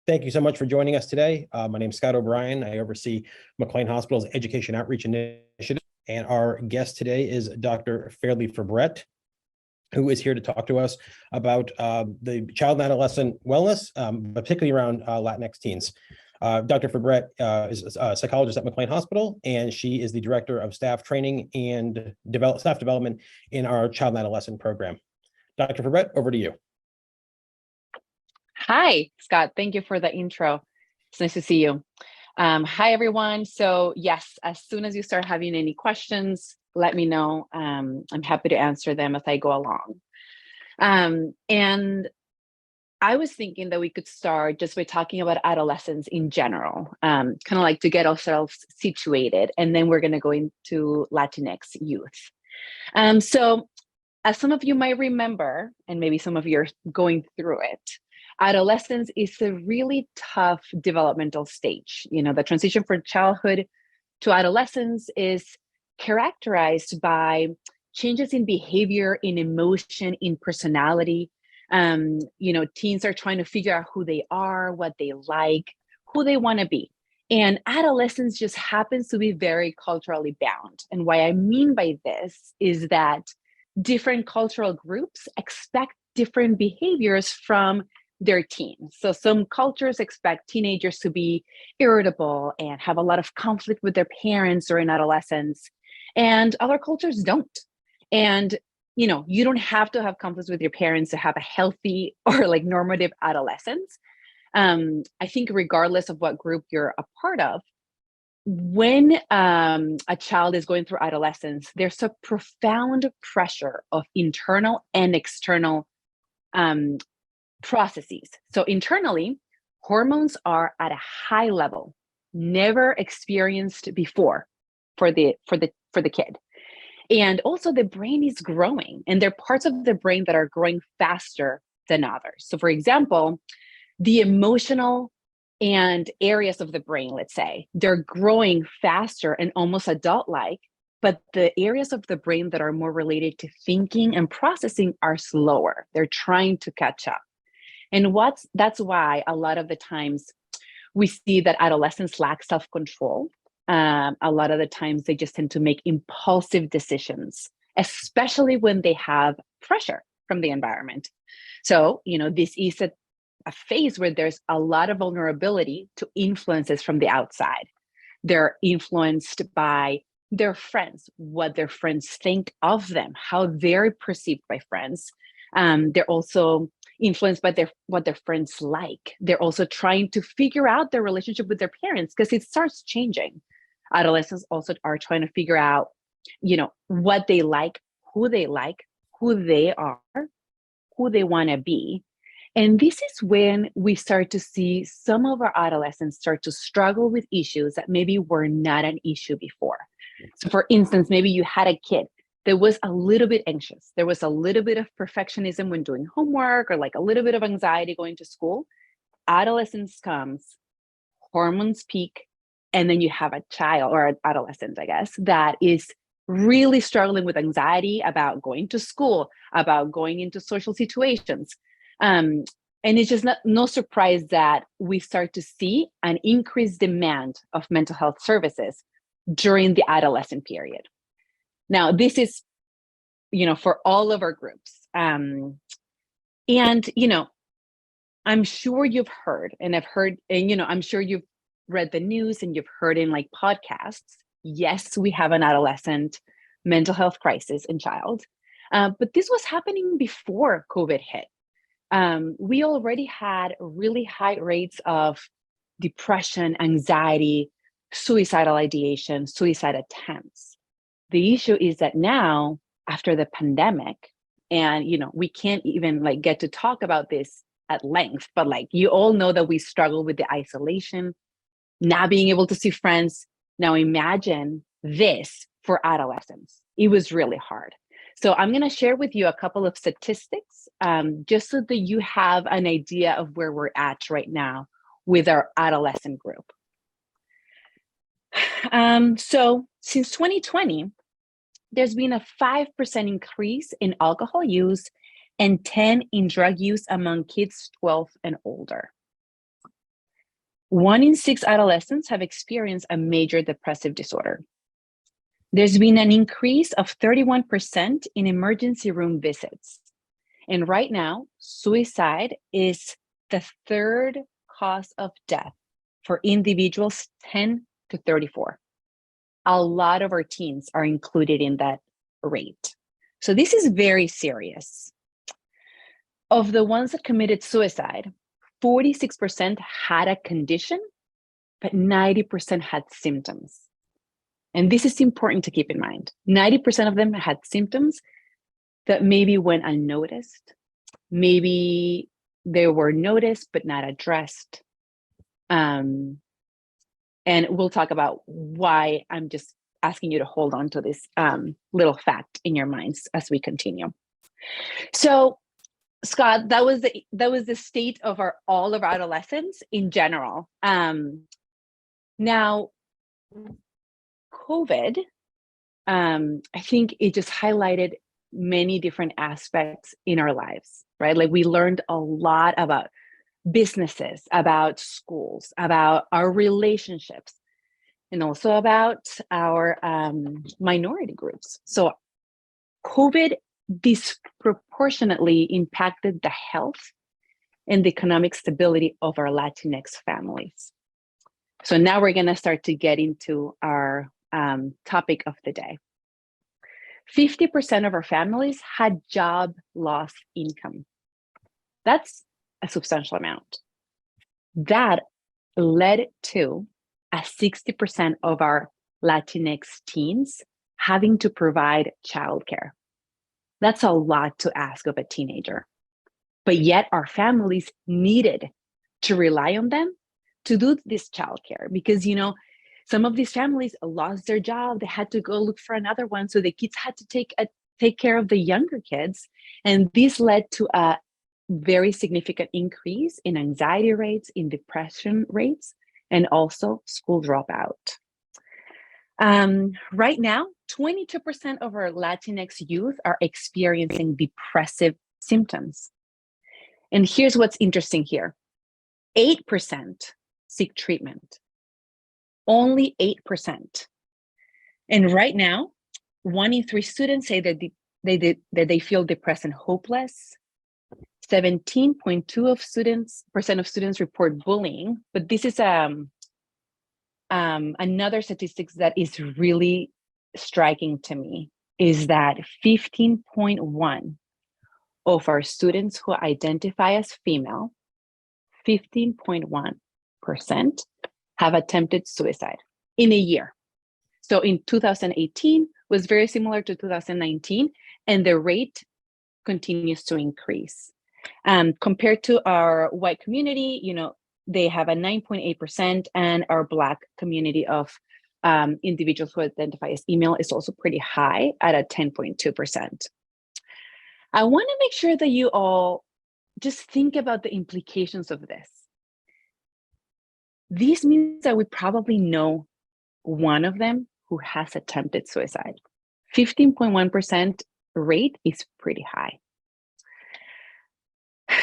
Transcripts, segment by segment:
Thank you so much for joining us today. My name is Scott O'Brien. I oversee McLean Hospital's Education Outreach Initiative, and our guest today is Dr. Fairlee Fabrett, who is here to talk to us about the child and adolescent wellness, particularly around Latinx teens. Dr. Fabrett is a psychologist at McLean Hospital, and she is the director of staff training and staff development in our child and adolescent program. Dr. Fabrett, over to you. Hi, Scott. Thank you for the intro. It's nice to see you. Hi, everyone. So yes, as soon as you start having any questions, let me know. I'm happy to answer them as I go along. And I was thinking that we could start just by talking about adolescents in general, kind of like to get ourselves situated, and then we're going to go into Latinx youth. So as some of you might remember, and maybe some of you are going through it, adolescence is a really tough developmental stage. You know, the transition from childhood to adolescence is characterized by changes in behavior, in emotion, in personality. You know, teens are trying to figure out who they are, what they like, who they want to be. And adolescence just happens to be very culturally bound. And what I mean by this is that different cultural groups expect different behaviors from their teens. So some cultures expect teenagers to be irritable and have a lot of conflict with their parents during adolescence, and other cultures don't. And you know, you don't have to have conflicts with your parents to have a healthy or like normative adolescence. I think regardless of what group you're a part of, when a child is going through adolescence, there's a profound pressure of internal and external processes. So internally, hormones are at a high level, never experienced before for the kid. And also the brain is growing, and there are parts of the brain that are growing faster than others. So for example, the emotional and areas of the brain, let's say, they're growing faster and almost adult-like, but the areas of the brain that are more related to thinking and processing are slower. They're trying to catch up. And that's why a lot of the times we see that adolescents lack self-control. A lot of the times they just tend to make impulsive decisions, especially when they have pressure from the environment. So, you know, this is a phase where there's a lot of vulnerability to influences from the outside. They're influenced by their friends, what their friends think of them, how they're perceived by friends. They're also influenced by what their friends like. They're also trying to figure out their relationship with their parents because it starts changing. Adolescents also are trying to figure out, you know, what they like, who they are, who they want to be. And this is when we start to see some of our adolescents start to struggle with issues that maybe were not an issue before. So for instance, maybe you had a kid that was a little bit anxious. There was a little bit of perfectionism when doing homework, or like a little bit of anxiety going to school. Adolescence comes, hormones peak, and then you have a child or an adolescent, I guess, that is really struggling with anxiety about going to school, about going into social situations. And it's just no surprise that we start to see an increased demand of mental health services during the adolescent period. Now, this is, you know, for all of our groups. And, you know, I'm sure you've heard, and you know, I'm sure you've read the news and you've heard in like podcasts. Yes, we have an adolescent mental health crisis in child, but this was happening before COVID hit. We already had really high rates of depression, anxiety, suicidal ideation, suicide attempts. The issue is that now, after the pandemic, and you know, we can't even like get to talk about this at length, but like you all know that we struggle with the isolation, not being able to see friends. Now imagine this for adolescents. It was really hard. So I'm going to share with you a couple of statistics, just so that you have an idea of where we're at right now with our adolescent group. So since 2020, there's been a 5% increase in alcohol use and 10% in drug use among kids 12 and older. 1 in 6 adolescents have experienced a major depressive disorder. There's been an increase of 31% in emergency room visits. And right now, suicide is the third cause of death for individuals 10 to 34. A lot of our teens are included in that rate. So this is very serious. Of the ones that committed suicide, 46% had a condition, but 90% had symptoms. And this is important to keep in mind. 90% of them had symptoms that maybe went unnoticed. Maybe they were noticed, but not addressed. And we'll talk about why I'm just asking you to hold on to this little fact in your minds as we continue. So, Scott, that was the state of all of our adolescents in general. Now, COVID, I think it just highlighted many different aspects in our lives, right? Like we learned a lot about businesses, about schools, about our relationships, and also about our minority groups. So COVID disproportionately impacted the health and the economic stability of our Latinx families. So now we're going to start to get into our topic of the day. 50% of our families had job loss income. That's a substantial amount. That led to a 60% of our Latinx teens having to provide childcare. That's a lot to ask of a teenager. But yet our families needed to rely on them to do this childcare because, some of these families lost their job. They had to go look for another one. So the kids had to take care of the younger kids. And this led to a very significant increase in anxiety rates, in depression rates, and also school dropout. Right now, 22% of our Latinx youth are experiencing depressive symptoms. And here's what's interesting here. 8% seek treatment. Only 8%. And right now, 1 in 3 students say that they feel depressed and hopeless. 17.2% of students report bullying, but this is another statistics that is really striking to me is that 15.1% of our students who identify as female, 15.1% have attempted suicide in a year. So in 2018 was very similar to 2019, and the rate continues to increase. Compared to our white community, they have a 9.8%, and our Black community of individuals who identify as female is also pretty high at a 10.2%. I want to make sure that you all just think about the implications of this. This means that we probably know one of them who has attempted suicide. 15.1% rate is pretty high.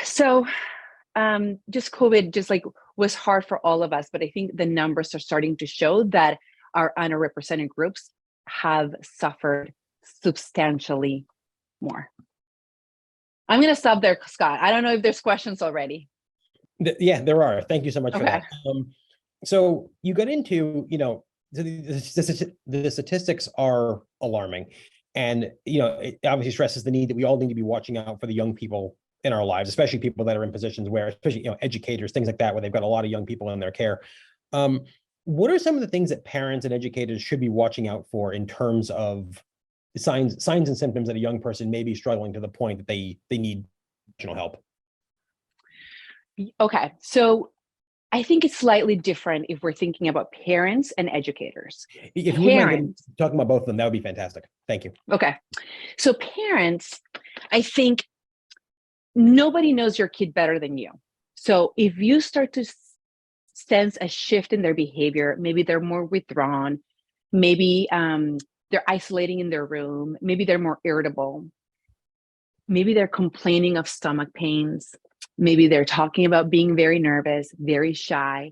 So just COVID was hard for all of us, but I think the numbers are starting to show that our underrepresented groups have suffered substantially more. I'm going to stop there, Scott. I don't know if there's questions already. Yeah, there are. Thank you so much for Okay. that. So you got into, the statistics are alarming, and it obviously stresses the need that we all need to be watching out for the young people in our lives, especially people that are in positions where, especially educators, things like that, where they've got a lot of young people in their care. What are some of the things that parents and educators should be watching out for in terms of signs and symptoms that a young person may be struggling to the point that they need additional help? Okay, so I think it's slightly different if we're thinking about parents and educators. If you wouldn't mind talking about both of them, that would be fantastic. Thank you. Okay, so parents, I think nobody knows your kid better than you. So if you start to sense a shift in their behavior, maybe they're more withdrawn, maybe they're isolating in their room, maybe they're more irritable, maybe they're complaining of stomach pains, maybe they're talking about being very nervous, very shy.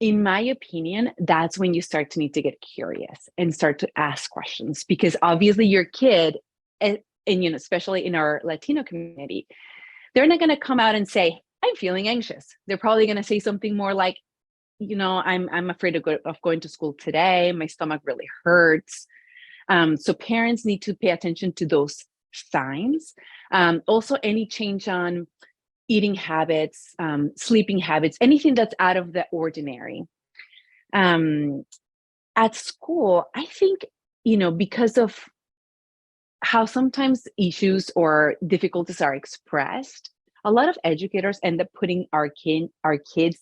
in my opinion, that's when you start to need to get curious and start to ask questions, because obviously your kid, and especially in our Latino community, they're not going to come out and say, I'm feeling anxious. They're probably going to say something more like, I'm afraid of going to school today. My stomach really hurts. So parents need to pay attention to those signs. Also, any change on eating habits, sleeping habits, anything that's out of the ordinary. At school, I think, because of how sometimes issues or difficulties are expressed, a lot of educators end up putting our kids,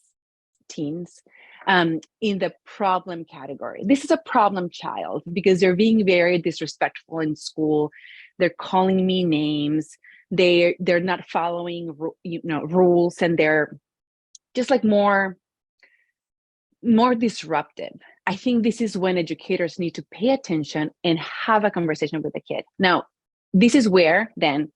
teens, in the problem category. This is a problem child because they're being very disrespectful in school. They're calling me names. They're not following rules, and they're just like more disruptive. I think this is when educators need to pay attention and have a conversation with the kid. Now, this is where then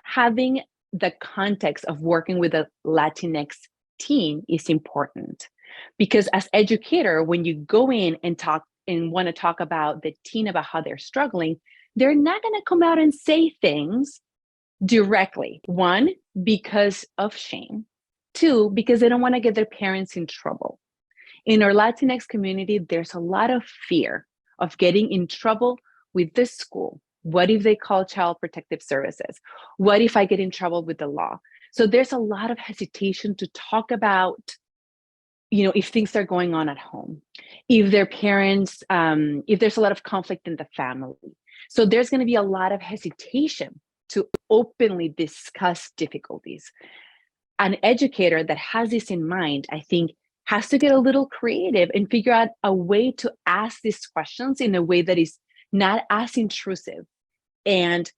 having the context of working with a Latinx teen is important, because as educator, when you go in and talk and want to talk about the teen, about how they're struggling, they're not going to come out and say things directly. One, because of shame. Two, because they don't want to get their parents in trouble. In our Latinx community, there's a lot of fear of getting in trouble with the school. What if they call Child Protective Services? What if I get in trouble with the law? So there's a lot of hesitation to talk about, if things are going on at home, if their parents, if there's a lot of conflict in the family. So there's going to be a lot of hesitation to openly discuss difficulties. An educator that has this in mind, I think, has to get a little creative and figure out a way to ask these questions in a way that is not as intrusive, and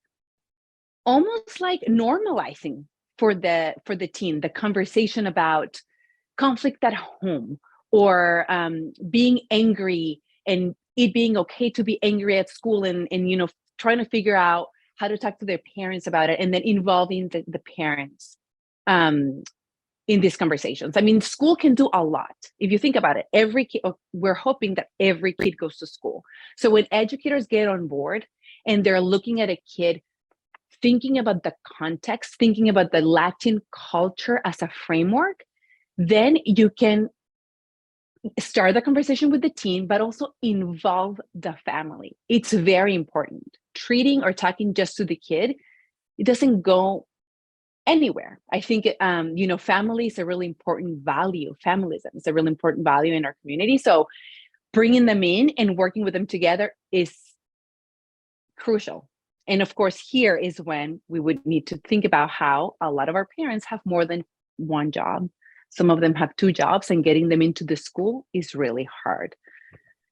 almost like normalizing for the teen the conversation about conflict at home, or being angry, and it being okay to be angry at school, and trying to figure out how to talk to their parents about it, and then involving the parents in these conversations. I mean, school can do a lot. If you think about it, every kid, we're hoping that every kid goes to school. So when educators get on board and they're looking at a kid, thinking about the context, thinking about the Latin culture as a framework, then you can start the conversation with the teen, but also involve the family. It's very important. Treating or talking just to the kid, it doesn't go anywhere. I think, family is a really important value. Familism is a really important value in our community. So bringing them in and working with them together is crucial. And of course, here is when we would need to think about how a lot of our parents have more than one job. Some of them have two jobs, and getting them into the school is really hard.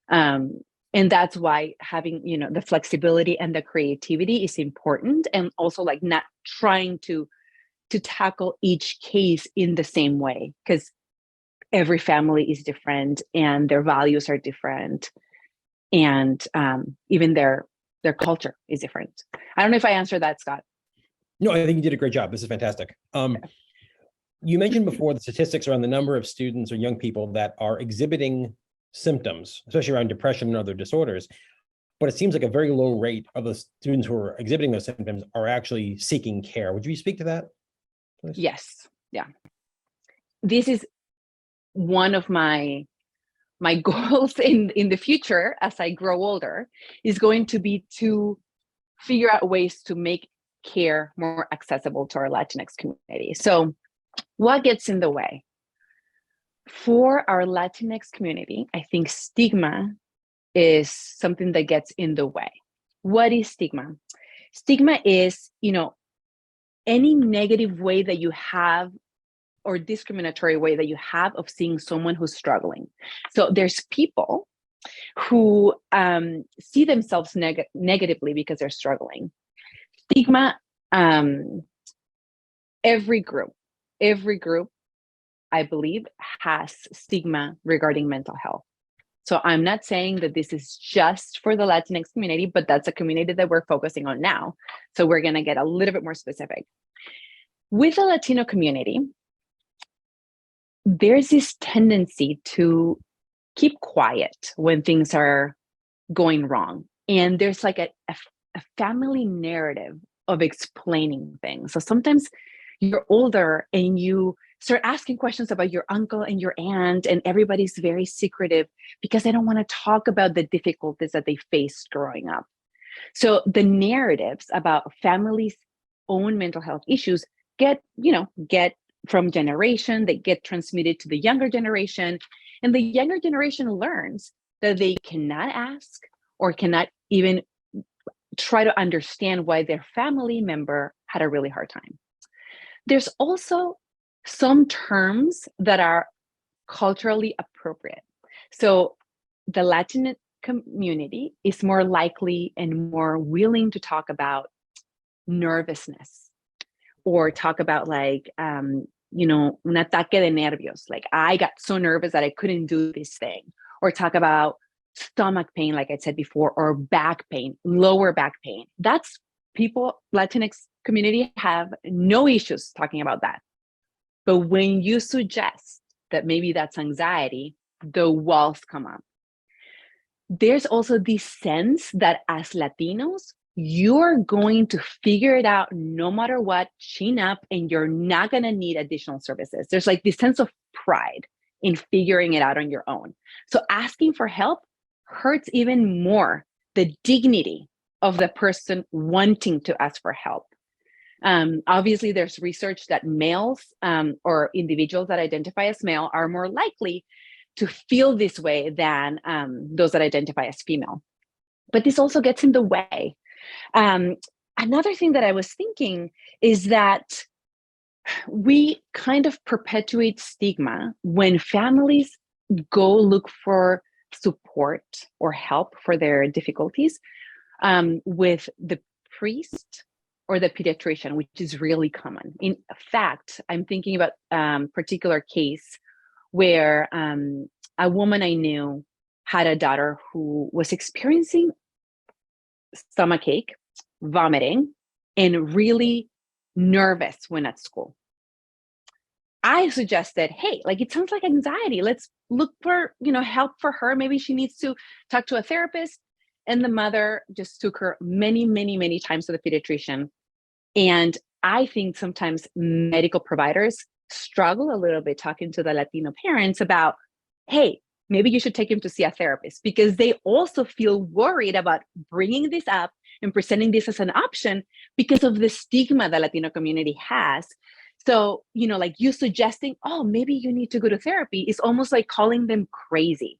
And that's why having, the flexibility and the creativity is important, and also like not trying to tackle each case in the same way, because every family is different and their values are different, and even their culture is different. I don't know if I answered that, Scott. No, I think you did a great job. This is fantastic. You mentioned before the statistics around the number of students or young people that are exhibiting symptoms, especially around depression and other disorders. But it seems like a very low rate of the students who are exhibiting those symptoms are actually seeking care. Would you speak to that, please? Yes. Yeah. This is one of my goals in the future as I grow older, is going to be to figure out ways to make care more accessible to our Latinx community. So what gets in the way? For our Latinx community, I think stigma is something that gets in the way. What is stigma? Stigma is, any negative way that you have, or discriminatory way that you have of seeing someone who's struggling. So there's people who see themselves negatively because they're struggling. Stigma, every group, I believe, has stigma regarding mental health. So I'm not saying that this is just for the Latinx community, but that's a community that we're focusing on now. So we're going to get a little bit more specific. With the Latino community, there's this tendency to keep quiet when things are going wrong. And there's like a family narrative of explaining things. So sometimes you're older and you start asking questions about your uncle and your aunt, and everybody's very secretive because they don't want to talk about the difficulties that they faced growing up. So the narratives about families' own mental health issues get from generation, they get transmitted to the younger generation, and the younger generation learns that they cannot ask or cannot even try to understand why their family member had a really hard time. There's also some terms that are culturally appropriate. So the Latin community is more likely and more willing to talk about nervousness, or talk about like, un ataque de nervios, like I got so nervous that I couldn't do this thing, or talk about stomach pain, like I said before, or back pain, lower back pain. That's Latinx community have no issues talking about that. But when you suggest that maybe that's anxiety, the walls come up. There's also this sense that as Latinos, you're going to figure it out no matter what, chin up, and you're not going to need additional services. There's like this sense of pride in figuring it out on your own. So asking for help hurts even more the dignity of the person wanting to ask for help. Obviously, there's research that males or individuals that identify as male are more likely to feel this way than those that identify as female. But this also gets in the way. Another thing that I was thinking is that we kind of perpetuate stigma when families go look for support or help for their difficulties with the priest or the pediatrician, which is really common. In fact, I'm thinking about a particular case where a woman I knew had a daughter who was experiencing stomachache, vomiting, and really nervous when at school. I suggested, hey, like it sounds like anxiety. Let's look for, help for her. Maybe she needs to talk to a therapist. And the mother just took her many, many, many times to the pediatrician. And I think sometimes medical providers struggle a little bit talking to the Latino parents about, hey, maybe you should take him to see a therapist, because they also feel worried about bringing this up and presenting this as an option because of the stigma the Latino community has. So, like you suggesting, oh, maybe you need to go to therapy is almost like calling them crazy.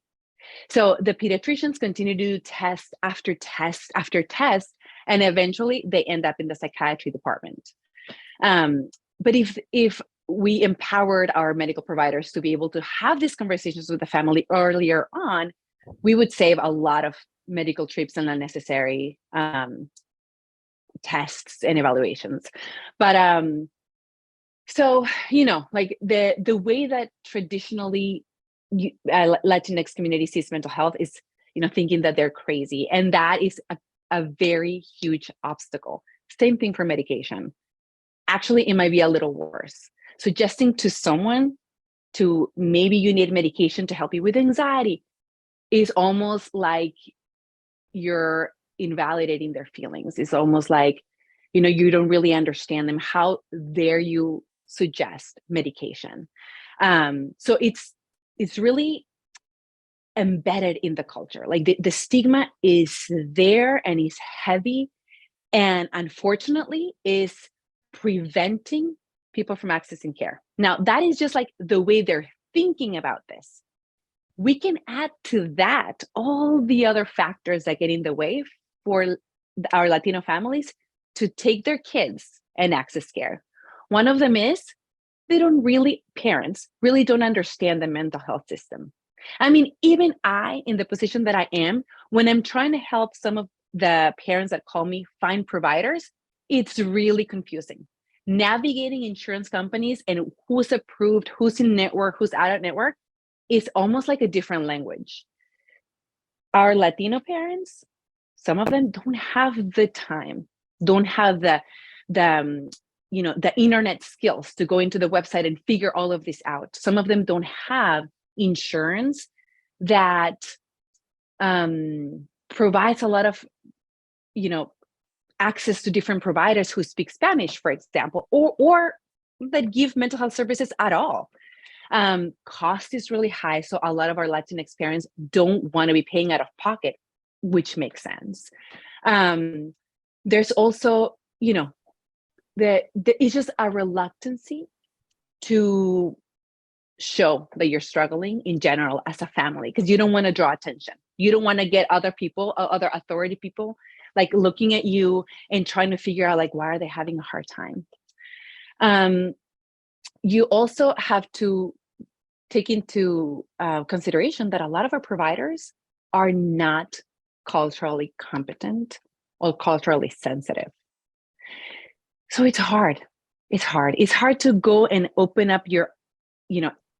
So the pediatricians continue to do test after test after test, and eventually they end up in the psychiatry department. But if we empowered our medical providers to be able to have these conversations with the family earlier on, we would save a lot of medical trips and unnecessary tests and evaluations. But so, like the way that traditionally Latinx community sees mental health is, thinking that they're crazy. And that is a very huge obstacle. Same thing for medication. Actually, it might be a little worse. Suggesting to someone to maybe you need medication to help you with anxiety is almost like you're invalidating their feelings. It's almost like, you don't really understand them. How dare you suggest medication? So it's really embedded in the culture. Like the stigma is there and is heavy, and unfortunately is preventing people from accessing care. Now, that is just like the way they're thinking about this. We can add to that all the other factors that get in the way for our Latino families to take their kids and access care. One of them is parents really don't understand the mental health system. I mean, even I, in the position that I am, when I'm trying to help some of the parents that call me find providers, it's really confusing. Navigating insurance companies and who's approved, who's in network, who's out of network, is almost like a different language. Our Latino parents, some of them don't have the time, don't have the the internet skills to go into the website and figure all of this out. Some of them don't have insurance that provides a lot of, access to different providers who speak Spanish, for example, or that give mental health services at all. Cost is really high, so a lot of our Latinx parents don't want to be paying out of pocket, which makes sense. There's also, it's just a reluctancy to show that you're struggling in general as a family, because you don't want to draw attention. You don't want to get other people, other authority people, like looking at you and trying to figure out, like, why are they having a hard time? You also have to take into consideration that a lot of our providers are not culturally competent or culturally sensitive. So it's hard. It's hard to go and open up your,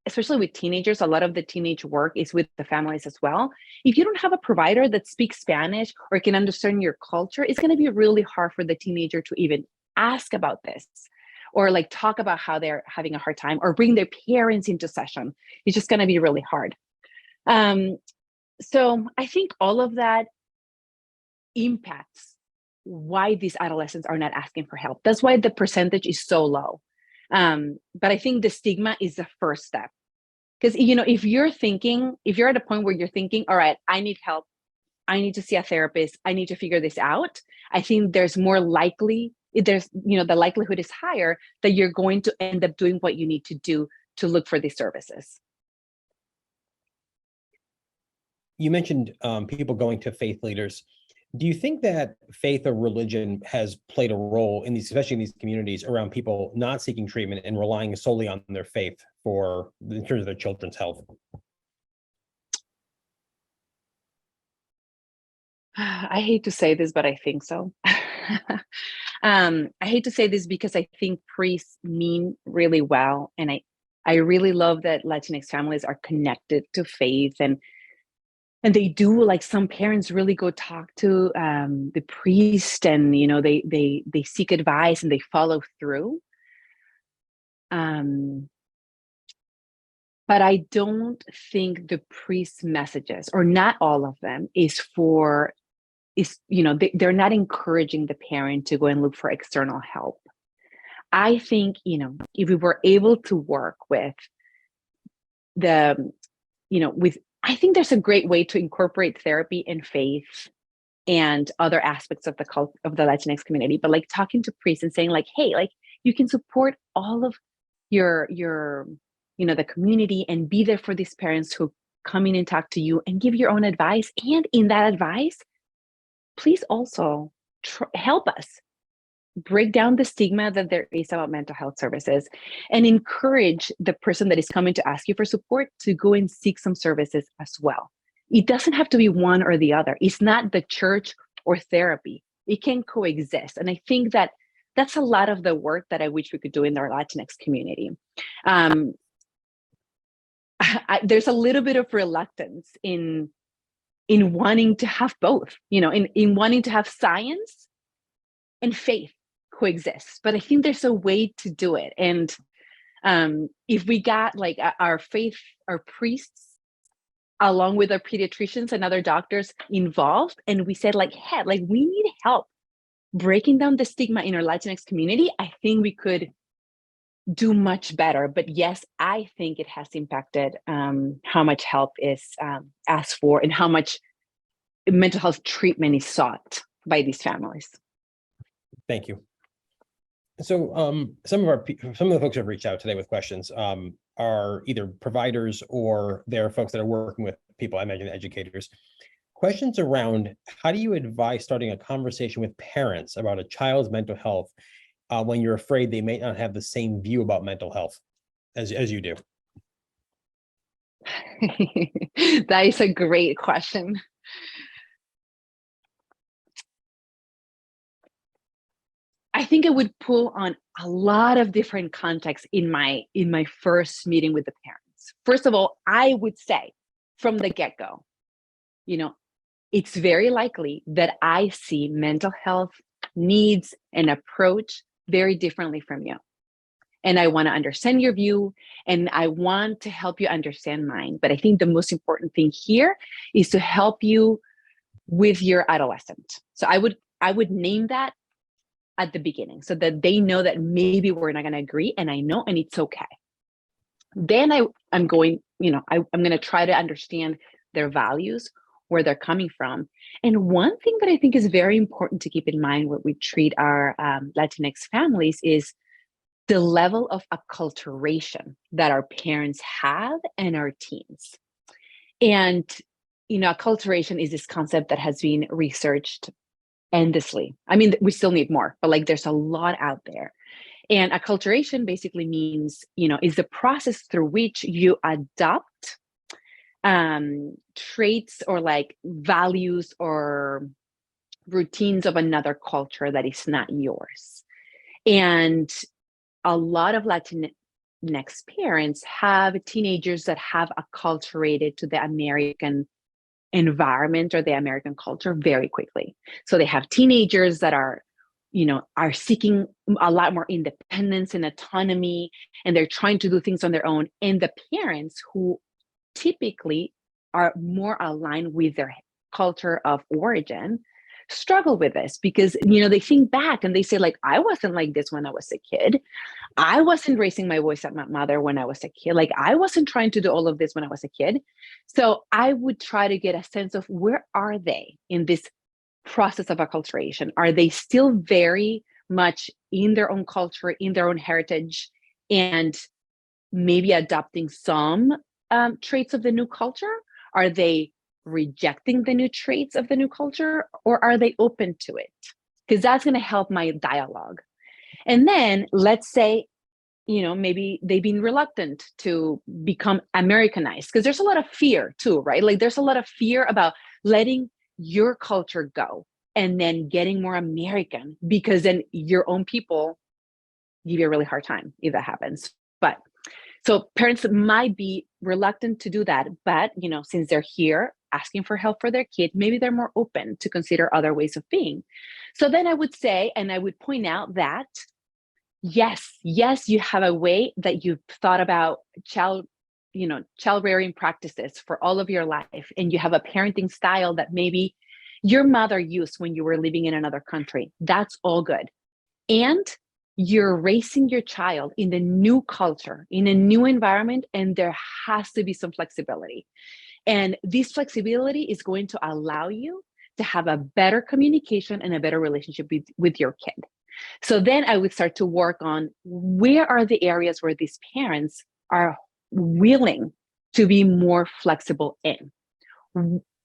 especially with teenagers, a lot of the teenage work is with the families as well. If you don't have a provider that speaks Spanish or can understand your culture, it's going to be really hard for the teenager to even ask about this, or like talk about how they're having a hard time, or bring their parents into session. It's just going to be really hard. So I think all of that impacts why these adolescents are not asking for help. That's why the percentage is so low. But I think the stigma is the first step. Because, if you're at a point where you're thinking, all right, I need help, I need to see a therapist, I need to figure this out, I think the likelihood is higher that you're going to end up doing what you need to do to look for these services. You mentioned people going to faith leaders. Do you think that faith or religion has played a role in these, especially in these communities, around people not seeking treatment and relying solely on their faith in terms of their children's health? I hate to say this, but I think so. I hate to say this because I think priests mean really well. And I really love that Latinx families are connected to faith, and they do, like, some parents really go talk to the priest, and they seek advice and they follow through. But I don't think the priest's messages, or not all of them, they're not encouraging the parent to go and look for external help. I think, if we were able to work with I think there's a great way to incorporate therapy and faith and other aspects of the Latinx community, but like talking to priests and saying, like, hey, like, you can support all of your the community and be there for these parents who come in and talk to you and give your own advice. And in that advice, please also help us break down the stigma that there is about mental health services, and encourage the person that is coming to ask you for support to go and seek some services as well. It doesn't have to be one or the other. It's not the church or therapy. It can coexist. And I think that that's a lot of the work that I wish we could do in our Latinx community. There's a little bit of reluctance in wanting to have both, in wanting to have science and faith coexist. But I think there's a way to do it. And if we got like our priests, along with our pediatricians and other doctors involved, and we said, like, hey, like, we need help breaking down the stigma in our Latinx community, I think we could do much better. But yes, I think it has impacted how much help is asked for and how much mental health treatment is sought by these families. Thank you. So some of the folks who have reached out today with questions are either providers or they're folks that are working with people, I imagine educators. Questions around, how do you advise starting a conversation with parents about a child's mental health when you're afraid they may not have the same view about mental health as you do? That is a great question. I think it would pull on a lot of different contexts in my first meeting with the parents. First of all, I would say from the get-go, it's very likely that I see mental health needs and approach very differently from you. And I want to understand your view, and I want to help you understand mine. But I think the most important thing here is to help you with your adolescent. So I would name that at the beginning so that they know that maybe we're not going to agree, and I know, and it's okay. Then I'm going to try to understand their values, where they're coming from. And one thing that I think is very important to keep in mind when we treat our Latinx families is the level of acculturation that our parents have and our teens. And, acculturation is this concept that has been researched endlessly. I mean, we still need more, but like there's a lot out there. And acculturation basically means, is the process through which you adopt traits or like values or routines of another culture that is not yours. And a lot of Latinx parents have teenagers that have acculturated to the American environment or the American culture very quickly. So they have teenagers that are seeking a lot more independence and autonomy, and they're trying to do things on their own. And the parents who typically are more aligned with their culture of origin struggle with this because, they think back and they say like, I wasn't like this when I was a kid. I wasn't raising my voice at my mother when I was a kid. Like I wasn't trying to do all of this when I was a kid. So I would try to get a sense of where are they in this process of acculturation? Are they still very much in their own culture, in their own heritage, and maybe adopting some traits of the new culture? Are they rejecting the new traits of the new culture, or are they open to it? Because that's going to help my dialogue. And then let's say, maybe they've been reluctant to become Americanized because there's a lot of fear too, right? Like there's a lot of fear about letting your culture go and then getting more American, because then your own people give you a really hard time if that happens. But so parents might be reluctant to do that, but since they're here asking for help for their kid, maybe they're more open to consider other ways of being. So then I would say, and I would point out that yes, you have a way that you've thought about child rearing practices for all of your life, and you have a parenting style that maybe your mother used when you were living in another country. That's all good. And you're raising your child in the new culture, in a new environment, and there has to be some flexibility. And this flexibility is going to allow you to have a better communication and a better relationship with your kid. So then I would start to work on where are the areas where these parents are willing to be more flexible in.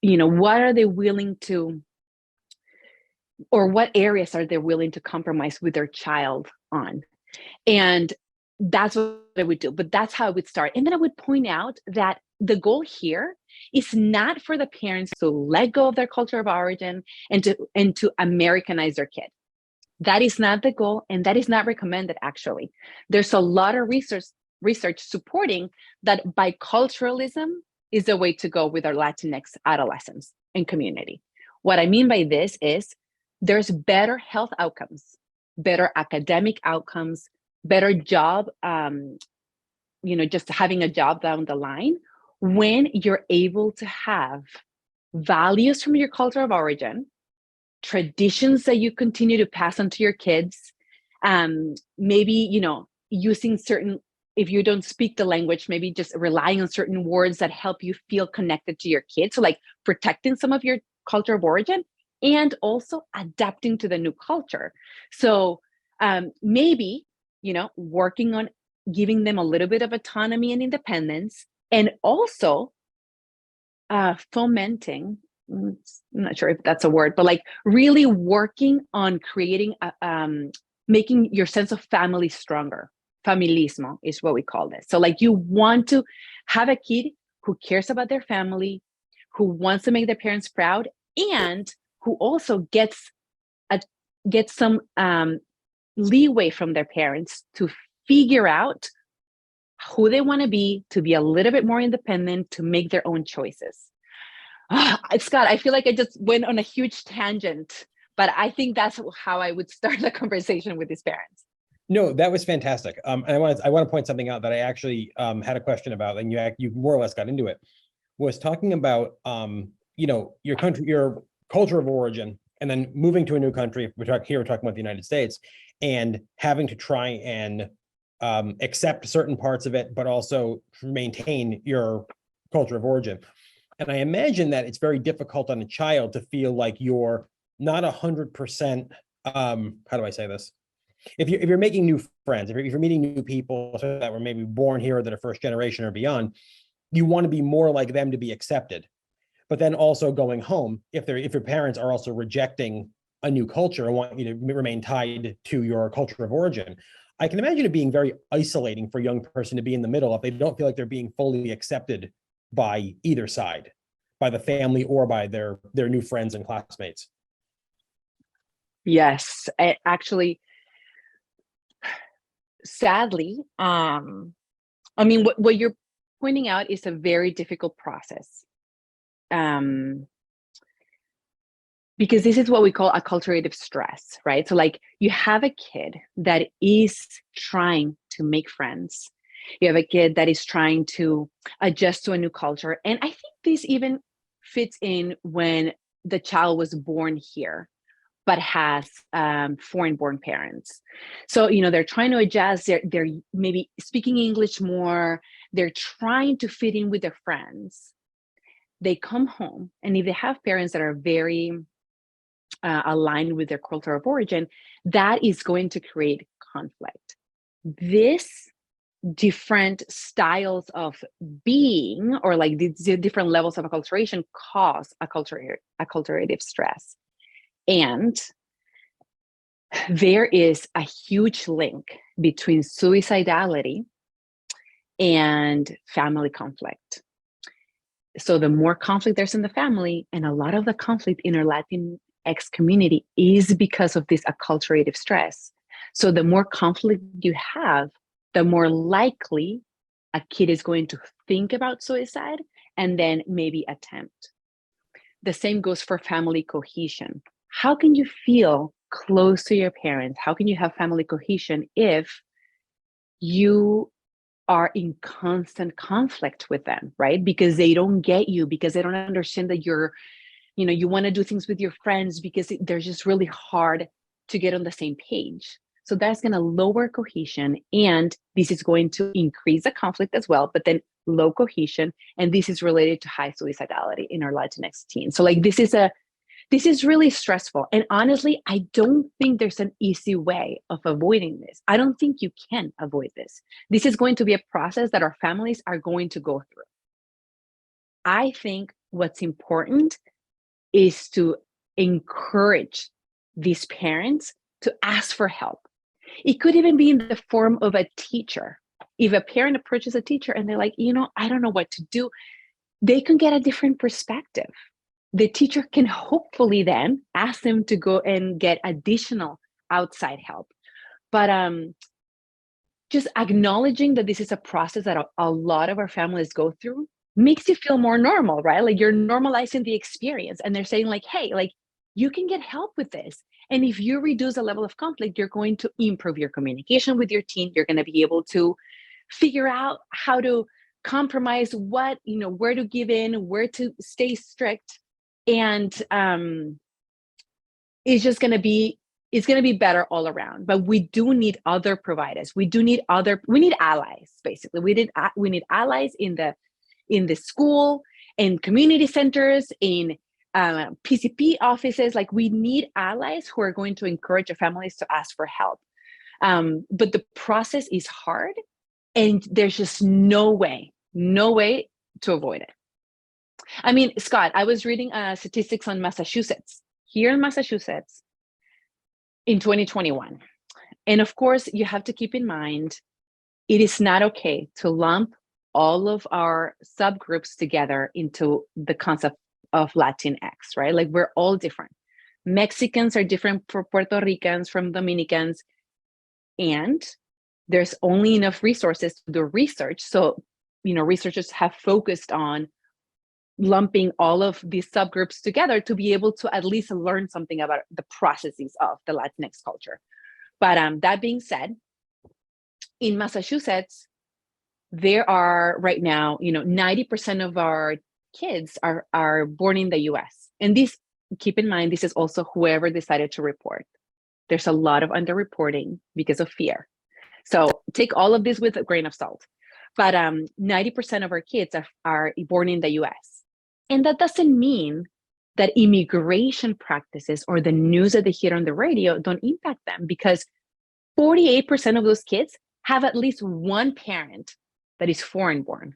What are they willing to, or what areas are they willing to compromise with their child on? And that's what I would do, but that's how I would start. And then I would point out that the goal here is not for the parents to let go of their culture of origin and to Americanize their kid. That is not the goal, and that is not recommended, actually. There's a lot of research supporting that biculturalism is the way to go with our Latinx adolescents and community. What I mean by this is there's better health outcomes, better academic outcomes, better job, just having a job down the line when you're able to have values from your culture of origin, traditions that you continue to pass on to your kids, maybe, using certain, if you don't speak the language, maybe just relying on certain words that help you feel connected to your kids. So like protecting some of your culture of origin and also adapting to the new culture. So maybe, working on giving them a little bit of autonomy and independence, and also fomenting, I'm not sure if that's a word, but like really working on creating, making your sense of family stronger. Familismo is what we call this. So like you want to have a kid who cares about their family, who wants to make their parents proud, and who also gets some leeway from their parents to figure out who they want to be a little bit more independent, to make their own choices. Scott, I feel like I just went on a huge tangent, but I think that's how I would start a conversation with these parents. No, that was fantastic. And I want to point something out that I actually had a question about, and you more or less got into it, was talking about your country, your culture of origin, and then moving to a new country. We're talking about the United States, and having to try and accept certain parts of it, but also maintain your culture of origin. And I imagine that it's very difficult on a child to feel like you're not 100%. How do I say this? If you're making new friends, if you're meeting new people that were maybe born here, that are first generation or beyond, you want to be more like them to be accepted. But then also going home, if your parents are also rejecting a new culture and want you to remain tied to your culture of origin, I can imagine it being very isolating for a young person to be in the middle if they don't feel like they're being fully accepted by either side, by the family or by their new friends and classmates. Yes, actually, sadly, I mean, what you're pointing out is a very difficult process. Because this is what we call acculturative stress, right? So like you have a kid that is trying to make friends. You have a kid that is trying to adjust to a new culture. And I think this even fits in when the child was born here, but has foreign-born parents. So, they're trying to adjust, they're maybe speaking English more, they're trying to fit in with their friends. They come home, and if they have parents that are very aligned with their culture of origin, that is going to create conflict. This different styles of being, or like the different levels of acculturation, cause acculturative stress. And there is a huge link between suicidality and family conflict. So the more conflict there's in the family, and a lot of the conflict in our Latinx community is because of this acculturative stress. So the more conflict you have, the more likely a kid is going to think about suicide and then maybe attempt. The same goes for family cohesion. How can you feel close to your parents? How can you have family cohesion if you are in constant conflict with them, right? Because they don't get you, because they don't understand that you want to do things with your friends, because they're just really hard to get on the same page. So that's going to lower cohesion, and this is going to increase the conflict as well, but then low cohesion. And this is related to high suicidality in our Latinx teens. So like this is really stressful. And honestly, I don't think there's an easy way of avoiding this. I don't think you can avoid this. This is going to be a process that our families are going to go through. I think what's important is to encourage these parents to ask for help. It could even be in the form of a teacher. If a parent approaches a teacher and they're like, I don't know what to do, they can get a different perspective. The teacher can hopefully then ask them to go and get additional outside help. But just acknowledging that this is a process that a lot of our families go through makes you feel more normal, right? Like you're normalizing the experience, and they're saying like, hey, like you can get help with this. And if you reduce the level of conflict, you're going to improve your communication with your teen. You're going to be able to figure out how to compromise, where to give in, where to stay strict. And it's going to be better all around. But we do need other providers. We need allies, basically. We need allies in the school, in community centers, in PCP offices. Like we need allies who are going to encourage our families to ask for help. But the process is hard, and there's just no way to avoid it. I mean, Scott, I was reading statistics on Massachusetts. Here in Massachusetts, in 2021. And of course, you have to keep in mind, it is not okay to lump all of our subgroups together into the concept of Latinx, right? Like we're all different. Mexicans are different from Puerto Ricans, from Dominicans, and there's only enough resources to do research. So, researchers have focused on lumping all of these subgroups together to be able to at least learn something about the processes of the Latinx culture. But that being said, In Massachusetts, there are right now, 90% of our kids are born in the US. And this, keep in mind, this is also whoever decided to report. There's a lot of underreporting because of fear. So take all of this with a grain of salt. But 90% of our kids are born in the US. And that doesn't mean that immigration practices or the news that they hear on the radio don't impact them, because 48% of those kids have at least one parent that is foreign born,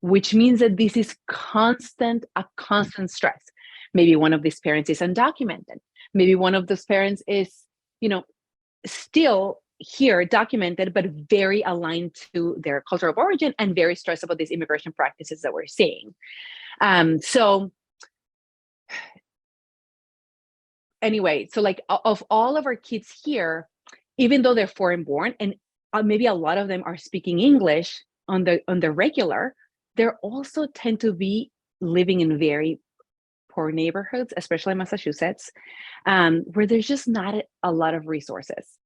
which means that this is a constant stress. Maybe one of these parents is undocumented. Maybe one of those parents is, still here documented, but very aligned to their culture of origin and very stressed about these immigration practices that we're seeing. So anyway, so like of all of our kids here, even though they're foreign born and maybe a lot of them are speaking English on the regular, they also tend to be living in very poor neighborhoods, especially in Massachusetts, where there's just not a lot of resources.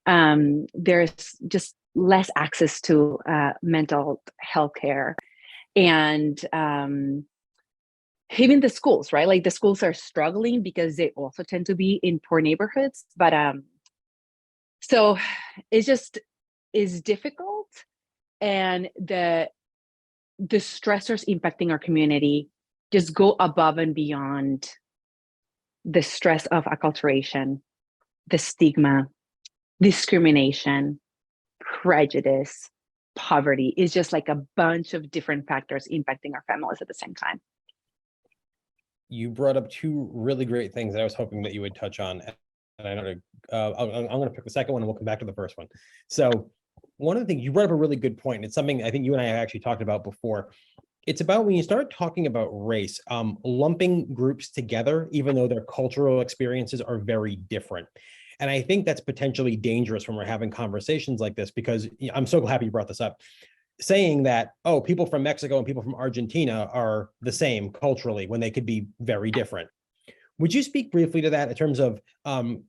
There's just less access to mental health care, and even the schools, right? Like the schools are struggling because they also tend to be in poor neighborhoods. But so it just is difficult, and the stressors impacting our community just go above and beyond the stress of acculturation, the stigma, discrimination, prejudice, poverty. Is just like a bunch of different factors impacting our families at the same time. You brought up two really great things that I was hoping that you would touch on. And I know I'm going to pick the second one and we'll come back to the first one. So one of the things you brought up a really good point, and it's something I think you and I have actually talked about before. It's about when you start talking about race, lumping groups together, even though their cultural experiences are very different. And I think that's potentially dangerous when we're having conversations like this, because I'm so happy you brought this up, saying that, oh, people from Mexico and people from Argentina are the same culturally when they could be very different. Would you speak briefly to that in terms of,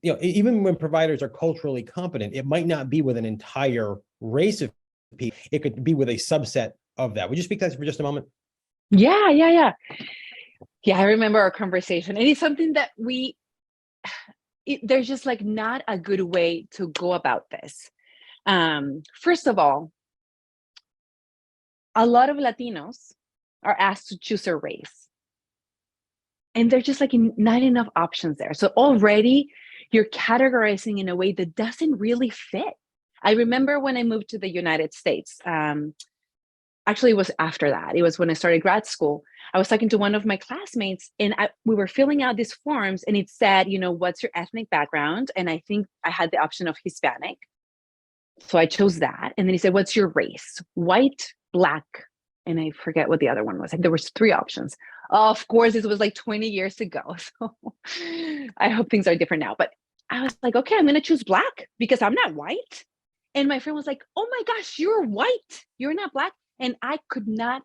even when providers are culturally competent, it might not be with an entire race of people, it could be with a subset of that. Would you speak to that for just a moment? Yeah. Yeah, I remember our conversation. And it's something that there's just like not a good way to go about this. First of all, a lot of Latinos are asked to choose a race, and there's just like not enough options there. So already you're categorizing in a way that doesn't really fit. I remember when I moved to the United States, actually it was after that. It was when I started grad school. I was talking to one of my classmates, and we were filling out these forms, and it said, what's your ethnic background? And I think I had the option of Hispanic. So I chose that. And then he said, what's your race? White, Black, and I forget what the other one was. Like there was 3 options. Of course, this was like 20 years ago. So I hope things are different now. But I was like, okay, I'm going to choose Black because I'm not white. And my friend was like, oh my gosh, you're white. You're not Black. And I could not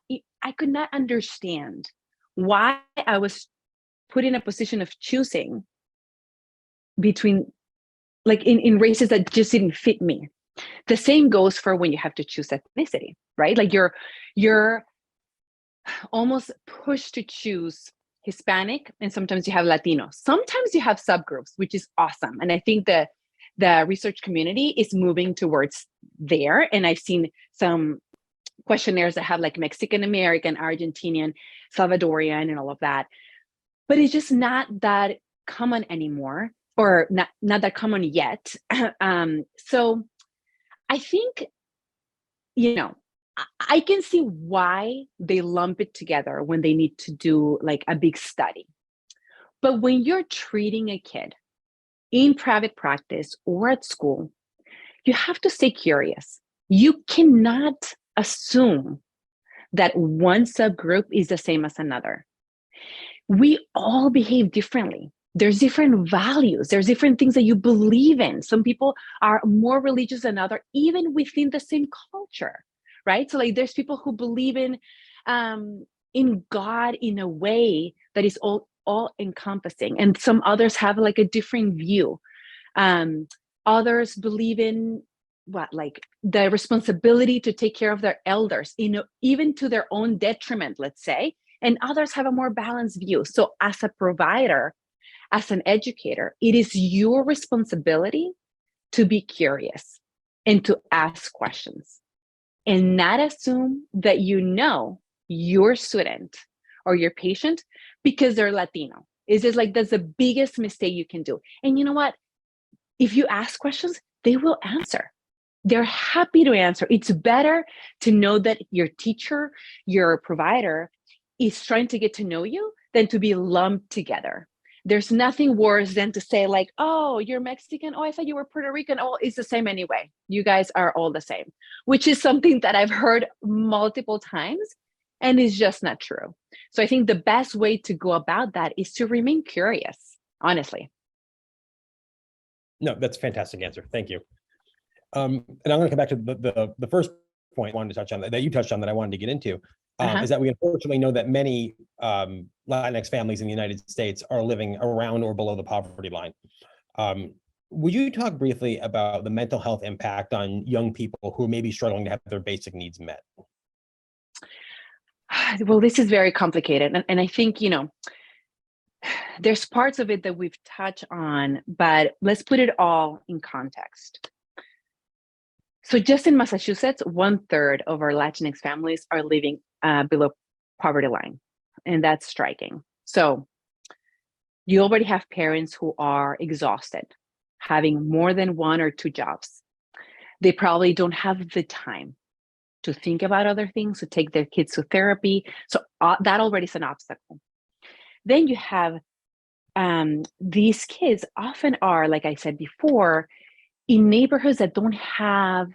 understand why I was put in a position of choosing between, like in races that just didn't fit me. The same goes for when you have to choose ethnicity, right? Like you're almost pushed to choose Hispanic, and sometimes you have Latino. Sometimes you have subgroups, which is awesome. And I think the research community is moving towards there. And I've seen some questionnaires that have like Mexican American, Argentinian, Salvadorian, and all of that. But it's just not that common anymore, or not that common yet. So I think, I can see why they lump it together when they need to do like a big study. But when you're treating a kid in private practice or at school, you have to stay curious. You cannot assume that one subgroup is the same as another. We all behave differently. There's different values. There's different things that you believe in. Some people are more religious than others, even within the same culture, right? So like there's people who believe in God in a way that is all encompassing. And some others have like a different view. Others believe in like the responsibility to take care of their elders, even to their own detriment, let's say, and others have a more balanced view. So as a provider, as an educator, it is your responsibility to be curious and to ask questions and not assume that you know your student or your patient because they're Latino. It's just like, that's the biggest mistake you can do. And you know what? If you ask questions, they will answer. They're happy to answer. It's better to know that your teacher, your provider is trying to get to know you than to be lumped together. There's nothing worse than to say like, oh, you're Mexican. Oh, I thought you were Puerto Rican. Oh, it's the same anyway. You guys are all the same, which is something that I've heard multiple times and is just not true. So I think the best way to go about that is to remain curious, honestly. No, that's a fantastic answer. Thank you. And I'm going to come back to the first point I wanted to touch on that you touched on that I wanted to get into, is that we unfortunately know that many Latinx families in the United States are living around or below the poverty line. Would you talk briefly about the mental health impact on young people who may be struggling to have their basic needs met? Well, this is very complicated. And I think, there's parts of it that we've touched on, but let's put it all in context. So just in Massachusetts, 1/3 of our Latinx families are living below poverty line, and that's striking. So you already have parents who are exhausted, having more than 1 or 2 jobs. They probably don't have the time to think about other things, to take their kids to therapy. So that already is an obstacle. Then you have these kids often are, like I said before, in neighborhoods that don't have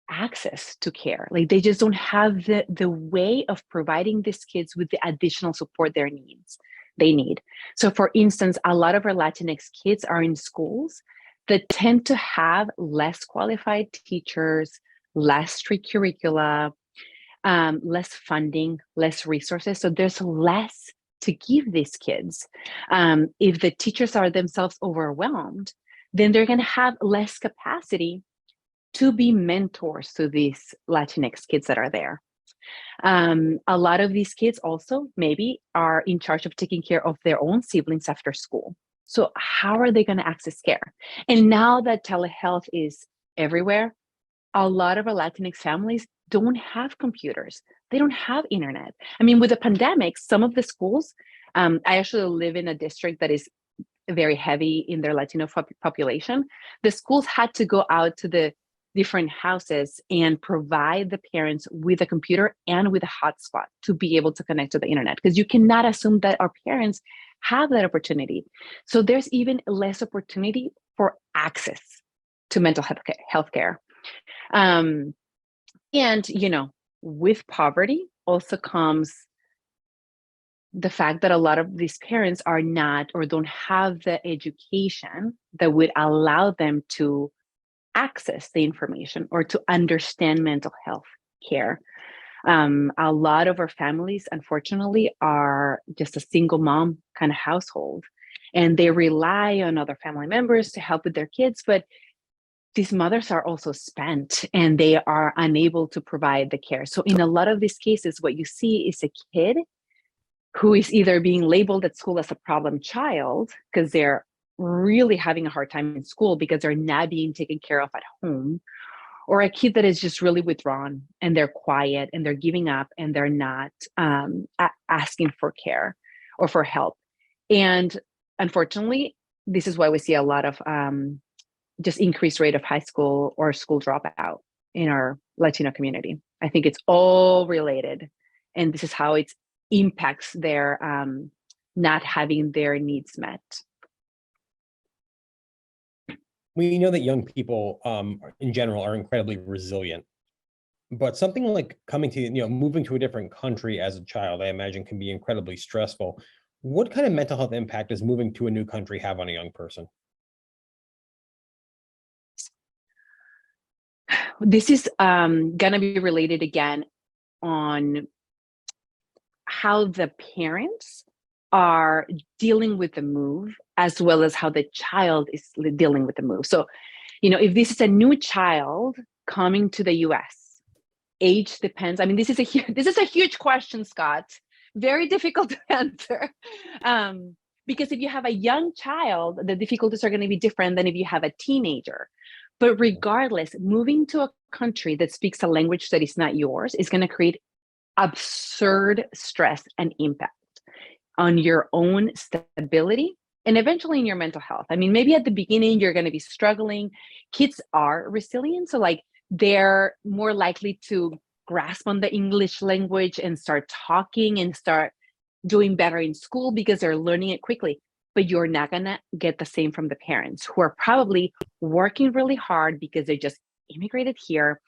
access to care. Like they just don't have the way of providing these kids with the additional support they need. So for instance, a lot of our Latinx kids are in schools that tend to have less qualified teachers, less strict curricula, less funding, less resources. So there's less to give these kids. If the teachers are themselves overwhelmed, then they're going to have less capacity to be mentors to these Latinx kids that are there. A lot of these kids also maybe are in charge of taking care of their own siblings after school. So how are they going to access care? And now that telehealth is everywhere, a lot of our Latinx families don't have computers. They don't have internet. I mean, with the pandemic, some of the schools, I actually live in a district that is very heavy in their Latino population. The schools had to go out to the different houses and provide the parents with a computer and with a hotspot to be able to connect to the internet, because you cannot assume that our parents have that opportunity. So there's even less opportunity for access to mental health care. And, with poverty also comes the fact that a lot of these parents are not or don't have the education that would allow them to access the information or to understand mental health care. A lot of our families, unfortunately, are just a single mom kind of household, and they rely on other family members to help with their kids, but these mothers are also spent and they are unable to provide the care. So in a lot of these cases, what you see is a kid who is either being labeled at school as a problem child because they're really having a hard time in school because they're not being taken care of at home, or a kid that is just really withdrawn and they're quiet and they're giving up and they're not asking for care or for help. And unfortunately, this is why we see a lot of just increased rate of high school or school dropout in our Latino community. I think it's all related, and this is how it impacts their not having their needs met. We know that young people in general are incredibly resilient, but something like moving to a different country as a child, I imagine can be incredibly stressful. What kind of mental health impact does moving to a new country have on a young person? This is going to be related again on how the parents are dealing with the move, as well as how the child is dealing with the move. So If this is a new child coming to the US, age depends. I mean, this is a huge question, Scott. Very difficult to answer. Because if you have a young child, the difficulties are going to be different than if you have a teenager. But regardless, moving to a country that speaks a language that is not yours is going to create absurd stress and impact on your own stability and eventually in your mental health. I mean, maybe at the beginning, you're going to be struggling. Kids are resilient. So like they're more likely to grasp on the English language and start talking and start doing better in school because they're learning it quickly. But you're not going to get the same from the parents who are probably working really hard because they just immigrated here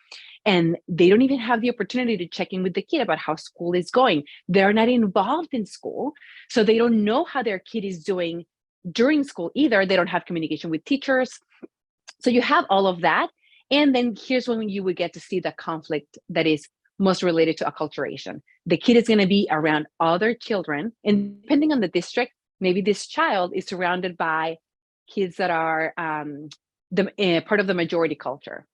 and they don't even have the opportunity to check in with the kid about how school is going. They're not involved in school, so they don't know how their kid is doing during school either. They don't have communication with teachers. So you have all of that. And then here's when you would get to see the conflict that is most related to acculturation. The kid is going to be around other children, and depending on the district, maybe this child is surrounded by kids that are part of the majority culture.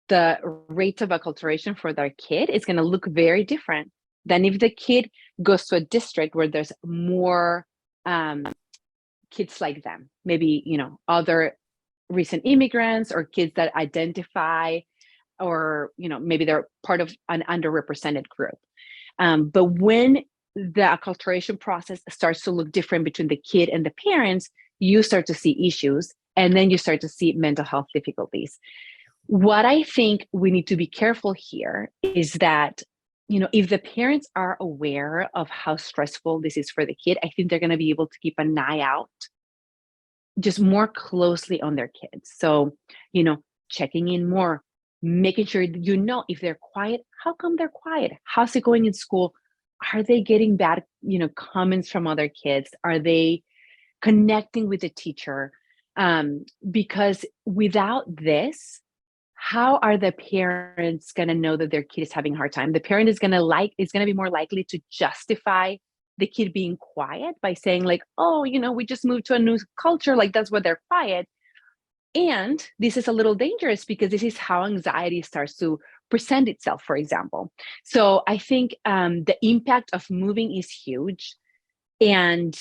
The rate of acculturation for their kid is going to look very different than if the kid goes to a district where there's more kids like them. Maybe, other recent immigrants or kids that identify, or, maybe they're part of an underrepresented group. But when the acculturation process starts to look different between the kid and the parents, you start to see issues, and then you start to see mental health difficulties. What I think we need to be careful here is that, if the parents are aware of how stressful this is for the kid, I think they're going to be able to keep an eye out just more closely on their kids. So, checking in more, making sure if they're quiet, how come they're quiet? How's it going in school? Are they getting bad, comments from other kids? Are they connecting with the teacher? Because without this, how are the parents going to know that their kid is having a hard time? The parent is going to be more likely to justify the kid being quiet by saying like, oh, we just moved to a new culture. Like that's why they're quiet. And this is a little dangerous because this is how anxiety starts to present itself, for example. So I think the impact of moving is huge. And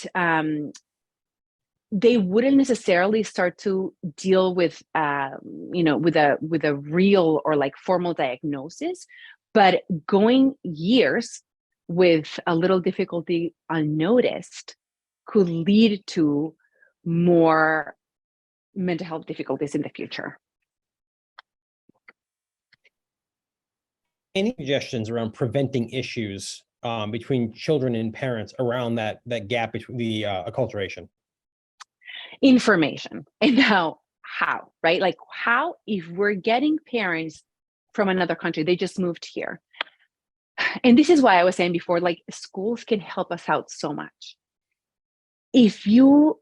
they wouldn't necessarily start to deal with, with a real or like formal diagnosis, but going years with a little difficulty unnoticed could lead to more mental health difficulties in the future. Any suggestions around preventing issues between children and parents around that gap between the acculturation? Information. And now how, right? Like how, if we're getting parents from another country, they just moved here. And this is why I was saying before, like schools can help us out so much. If you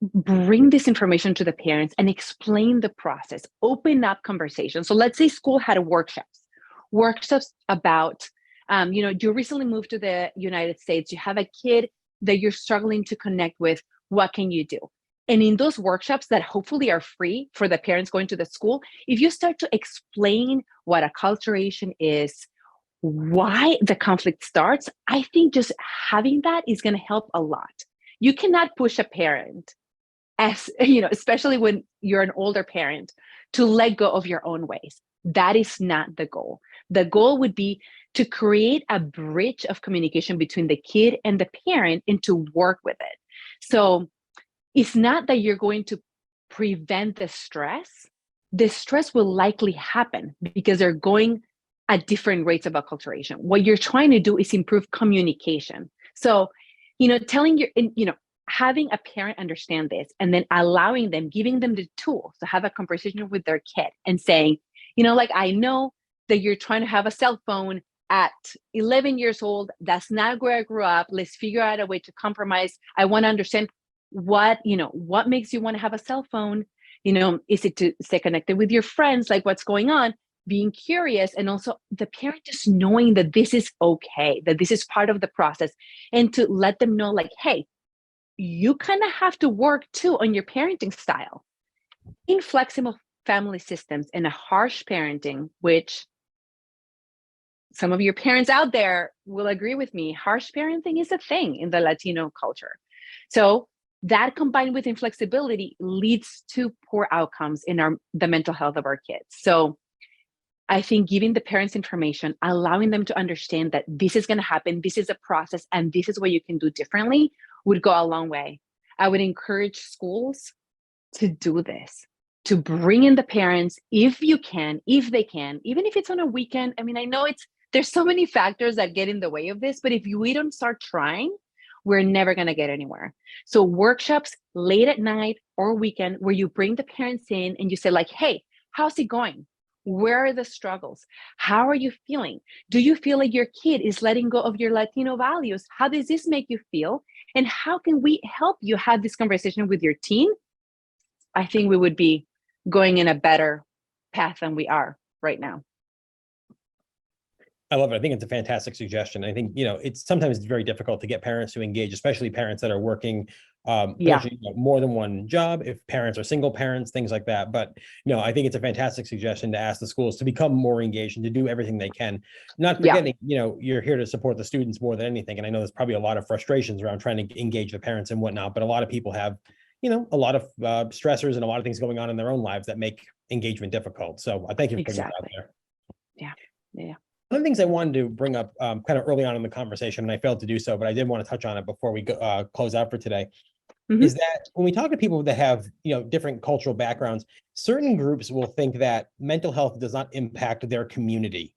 bring this information to the parents and explain the process, open up conversations. So let's say school had workshops about, you recently moved to the United States, you have a kid that you're struggling to connect with, what can you do? And in those workshops that hopefully are free for the parents going to the school, if you start to explain what acculturation is, why the conflict starts, I think just having that is going to help a lot. You cannot push a parent, especially when you're an older parent, to let go of your own ways. That is not the goal. The goal would be to create a bridge of communication between the kid and the parent and to work with it. So it's not that you're going to prevent the stress. The stress will likely happen because they're going at different rates of acculturation. What you're trying to do is improve communication. So, having a parent understand this and then allowing them, giving them the tools to have a conversation with their kid and saying, I know that you're trying to have a cell phone at 11 years old. That's not where I grew up. Let's figure out a way to compromise. I want to understand what makes you want to have a cell phone? Is it to stay connected with your friends? Like what's going on? Being curious, and also the parent just knowing that this is okay, that this is part of the process, and to let them know like, hey, you kind of have to work too on your parenting style. Being flexible family systems and a harsh parenting, which some of your parents out there will agree with me, harsh parenting is a thing in the Latino culture. So that combined with inflexibility leads to poor outcomes in the mental health of our kids. So I think giving the parents information, allowing them to understand that this is going to happen, this is a process, and this is what you can do differently would go a long way. I would encourage schools to do this, to bring in the parents if you can, if they can, even if it's on a weekend. I mean, I know there's so many factors that get in the way of this, but if we don't start trying, we're never going to get anywhere. So workshops late at night or weekend where you bring the parents in and you say like, hey, how's it going? Where are the struggles? How are you feeling? Do you feel like your kid is letting go of your Latino values? How does this make you feel? And how can we help you have this conversation with your teen? I think we would be going in a better path than we are right now. I love it. I think it's a fantastic suggestion. I think, it's sometimes very difficult to get parents to engage, especially parents that are working more than one job, if parents are single parents, things like that. But no, I think it's a fantastic suggestion to ask the schools to become more engaged and to do everything they can. Not forgetting, you're here to support the students more than anything. And I know there's probably a lot of frustrations around trying to engage the parents and whatnot, but a lot of people have, a lot of stressors and a lot of things going on in their own lives that make engagement difficult. So I thank you for putting that out there. Yeah. One of the things I wanted to bring up kind of early on in the conversation, and I failed to do so, but I did want to touch on it before we go, close out for today, is that when we talk to people that have, different cultural backgrounds, certain groups will think that mental health does not impact their community,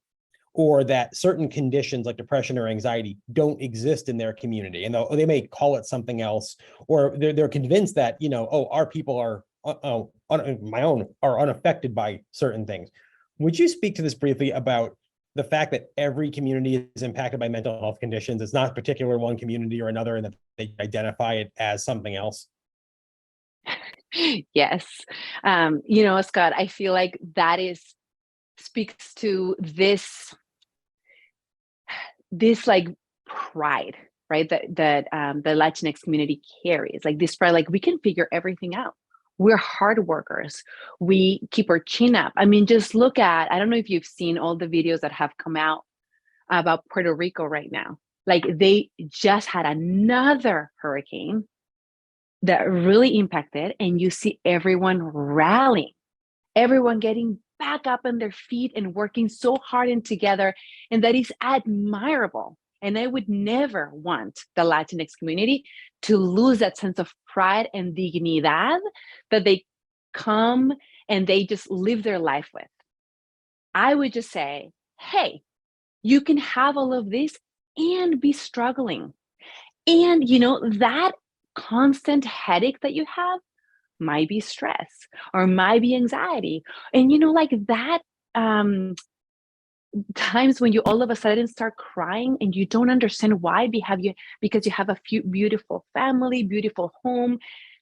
or that certain conditions like depression or anxiety don't exist in their community. And they may call it something else, or they're convinced that, our people are, my own are unaffected by certain things. Would you speak to this briefly about the fact that every community is impacted by mental health conditions? It's not particular one community or another, and that they identify it as something else? Yes. Scott, I feel like that speaks to this like pride, right? That the Latinx community carries, like this pride, like we can figure everything out. We're hard workers. We keep our chin up. I mean, just look at, I don't know if you've seen all the videos that have come out about Puerto Rico right now. Like they just had another hurricane that really impacted, and you see everyone rallying, everyone getting back up on their feet and working so hard and together. And that is admirable. And I would never want the Latinx community to lose that sense of pride and dignidad that they come and they just live their life with. I would just say, hey, you can have all of this and be struggling. And, that constant headache that you have might be stress or might be anxiety. And, like that, times when you all of a sudden start crying and you don't understand why, because you have a few beautiful family, beautiful home,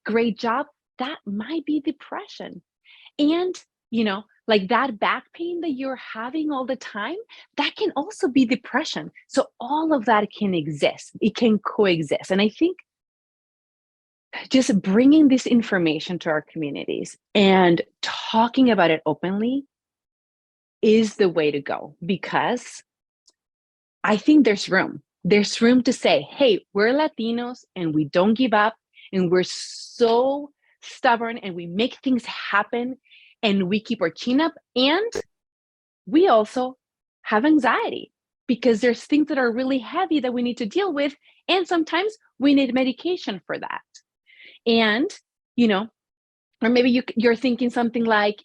great job, that might be depression. And like that back pain that you're having all the time, that can also be depression. So all of that can exist, it can coexist. And I think just bringing this information to our communities and talking about it openly is the way to go, because I think there's room to say, hey, we're Latinos and we don't give up, and we're so stubborn and we make things happen and we keep our chin up, and we also have anxiety because there's things that are really heavy that we need to deal with, and sometimes we need medication for that. And or maybe you're thinking something like,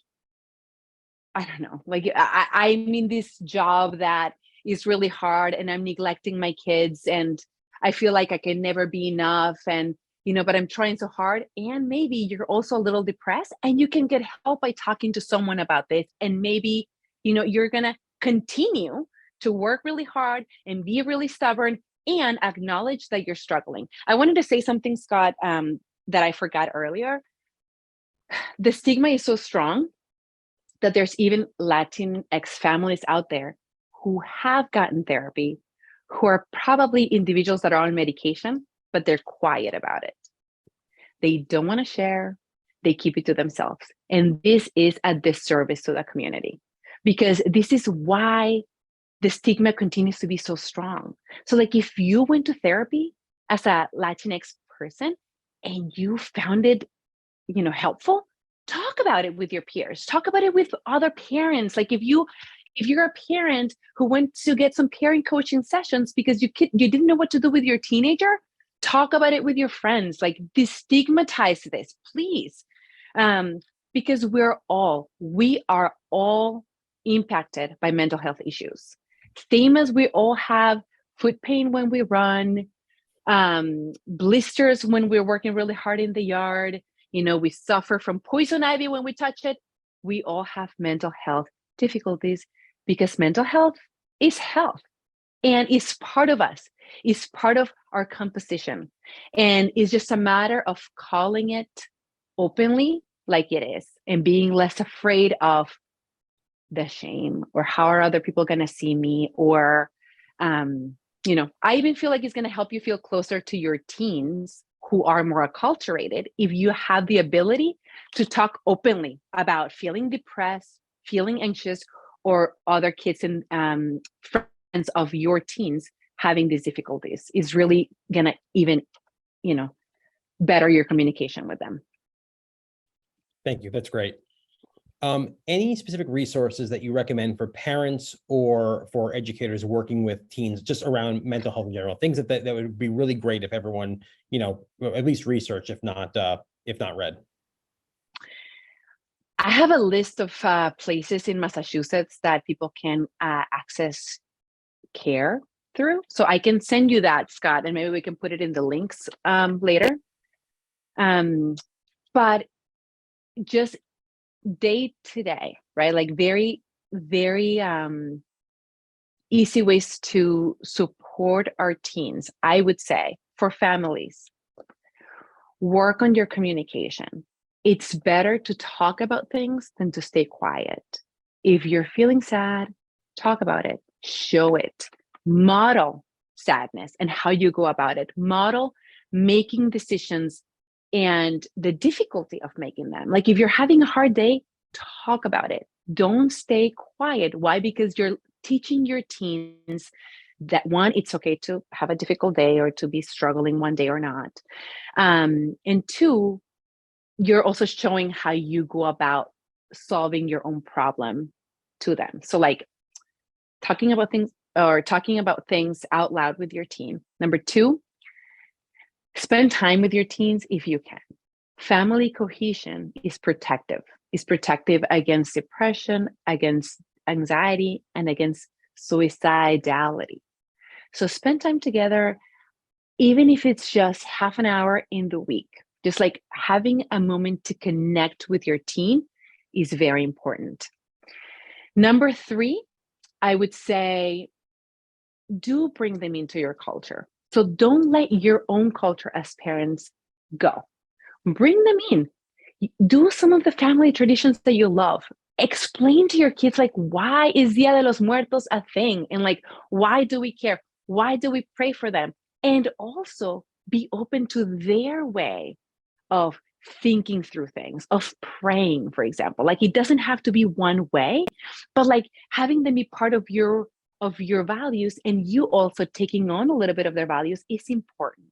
I don't know, like I'm in this job that is really hard and I'm neglecting my kids and I feel like I can never be enough, and but I'm trying so hard. And maybe you're also a little depressed, and you can get help by talking to someone about this. And maybe you're gonna continue to work really hard and be really stubborn and acknowledge that you're struggling. I wanted to say something, Scott, that I forgot earlier. The stigma is so strong that there's even Latinx families out there who have gotten therapy, who are probably individuals that are on medication, but they're quiet about it. They don't want to share. they keep it to themselves. And this is a disservice to the community, because this is why the stigma continues to be so strong. So like if you went to therapy as a Latinx person and you found it, helpful, talk about it with your peers, talk about it with other parents. Like if you're a parent who went to get some parent coaching sessions because you didn't know what to do with your teenager, talk about it with your friends. Like destigmatize this, please. Because we are all impacted by mental health issues. Same as we all have foot pain when we run, blisters when we're working really hard in the yard. We suffer from poison ivy when we touch it. We all have mental health difficulties because mental health is health and it's part of us. It's part of our composition. And it's just a matter of calling it openly like it is and being less afraid of the shame or how are other people going to see me, or I even feel like it's going to help you feel closer to your teens who are more acculturated if you have the ability to talk openly about feeling depressed, feeling anxious, or other kids and friends of your teens having these difficulties. Is really going to even better your communication with them. Thank you. That's great. Any specific resources that you recommend for parents or for educators working with teens just around mental health in general? Things that would be really great if everyone, at least research, if not read. I have a list of places in Massachusetts that people can access care through. So I can send you that, Scott, and maybe we can put it in the links later. But just day to day, right? Like very, very easy ways to support our teens. I would say for families, work on your communication. It's better to talk about things than to stay quiet. If you're feeling sad, talk about it, show it, model sadness and how you go about it, model making decisions and the difficulty of making them. Like if you're having a hard day, talk about it. Don't stay quiet. Why? Because you're teaching your teens that one, it's okay to have a difficult day or to be struggling one day or not. And two, you're also showing how you go about solving your own problem to them. So like talking about things out loud with your teen. Number two, spend time with your teens if you can. Family cohesion is protective. It's protective against depression, against anxiety, and against suicidality. So spend time together, even if it's just half an hour in the week. Just like having a moment to connect with your teen is very important. Number three, I would say, do bring them into your culture. So don't let your own culture as parents go. Bring them in. Do some of the family traditions that you love. Explain to your kids, like, why is Dia de los Muertos a thing? And like, why do we care? Why do we pray for them? And also be open to their way of thinking through things, of praying, for example. Like it doesn't have to be one way, but like having them be part of your values and you also taking on a little bit of their values is important.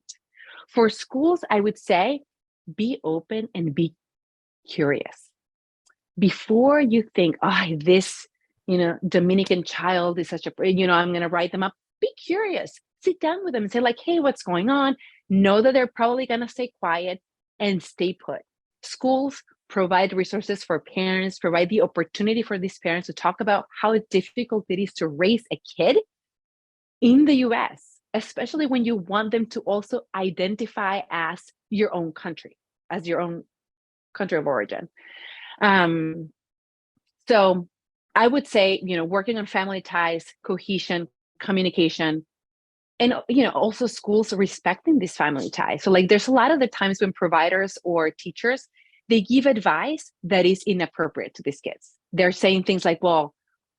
For schools, I would say, be open and be curious. Before you think, this, Dominican child is such a, I'm going to write them up. Be curious. Sit down with them and say like, hey, what's going on? Know that they're probably going to stay quiet and stay put. Schools provide resources for parents, provide the opportunity for these parents to talk about how difficult it is to raise a kid in the US, especially when you want them to also identify as your own country, as your own country of origin. So I would say, working on family ties, cohesion, communication, and, also schools respecting these family ties. So like, there's a lot of the times when providers or teachers, they give advice that is inappropriate to these kids. They're saying things like, well,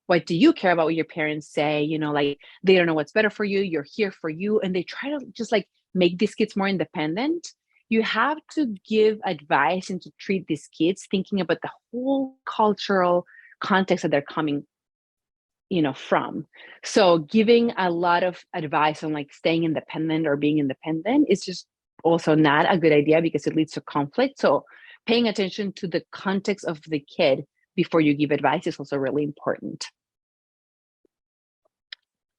what do you care about what your parents say? Like they don't know what's better for you. You're here for you. And they try to just like make these kids more independent. you have to give advice and to treat these kids thinking about the whole cultural context that they're coming from. So giving a lot of advice on like staying independent or being independent is just also not a good idea because it leads to conflict. So paying attention to the context of the kid before you give advice is also really important.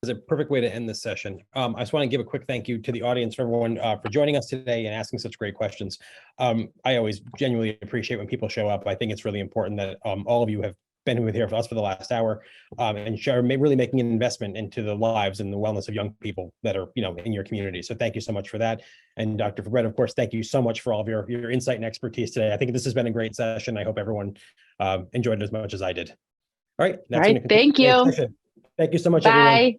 Is a perfect way to end this session. I just want to give a quick thank you to the audience for everyone for joining us today and asking such great questions. I always genuinely appreciate when people show up. I think it's really important that all of you have been with here for us for the last hour and really making an investment into the lives and the wellness of young people that are in your community. So thank you so much for that. And Dr. Fabrett, of course, thank you so much for all of your insight and expertise today. I think this has been a great session. I hope everyone enjoyed it as much as I did. All right. All right. Thank you. Session. Thank you so much, everyone. Bye.